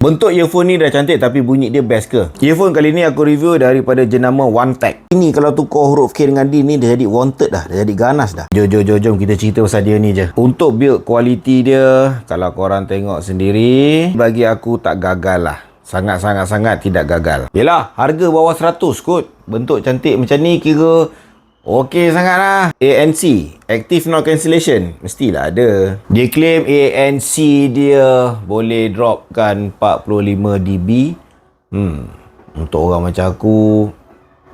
Bentuk earphone ni dah cantik tapi bunyi dia best ke? Earphone kali ni aku review daripada jenama OneTech. Ini kalau tukar huruf K dengan D ni dia jadi wanted dah. Dia jadi ganas dah. Jom kita cerita pasal dia ni je. Untuk build quality dia, kalau korang tengok sendiri, bagi aku tak gagal lah. Sangat tidak gagal. Yelah, harga bawah 100 kot. Bentuk cantik macam ni kira okey sangat lah. ANC, Active No Cancellation, mestilah ada. Dia claim ANC dia boleh dropkan 45 dB. Untuk orang macam aku,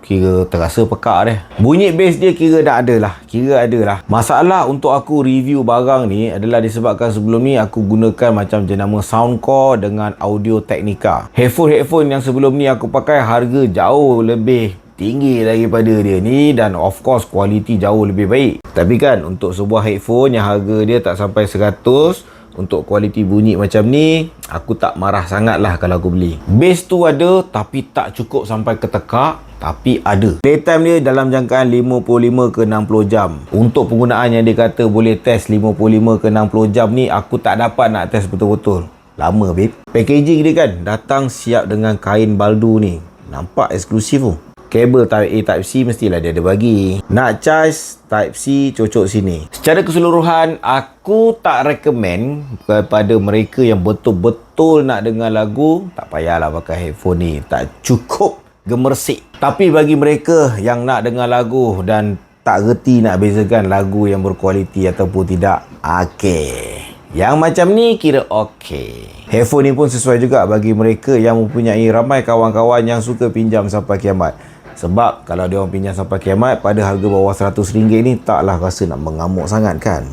kira terasa pekak dia. Bunyi bass dia kira dah ada lah. Masalah untuk aku review barang ni adalah disebabkan sebelum ni aku gunakan macam jenama Soundcore dengan Audio Technica. Headphone yang sebelum ni aku pakai harga jauh lebih tinggi daripada dia ni dan of course kualiti jauh lebih baik. Tapi kan untuk sebuah headphone yang harga dia tak sampai 100, untuk kualiti bunyi macam ni, aku tak marah sangat lah kalau aku beli. Bass tu ada tapi tak cukup sampai ke tekak, tapi ada. Playtime dia dalam jangkaan 55 ke 60 jam. Untuk penggunaan yang dia kata boleh test 55 ke 60 jam ni, aku tak dapat nak test betul-betul. Lama babe. Packaging dia kan datang siap dengan kain baldu ni. Nampak eksklusif tu. Kabel Type A Type C mestilah dia ada bagi. Nak charge Type C cocok sini. Secara keseluruhan aku tak recommend kepada mereka yang betul-betul nak dengar lagu, tak payahlah pakai headphone ni. Tak cukup gemersik. Tapi bagi mereka yang nak dengar lagu dan tak reti nak bezakan lagu yang berkualiti ataupun tidak, okey. Yang macam ni kira okey. Headphone ni pun sesuai juga bagi mereka yang mempunyai ramai kawan-kawan yang suka pinjam sampai kiamat. Sebab kalau dia orang pinjam sampai kiamat pada harga bawah RM100 ni, taklah rasa nak mengamuk sangat kan.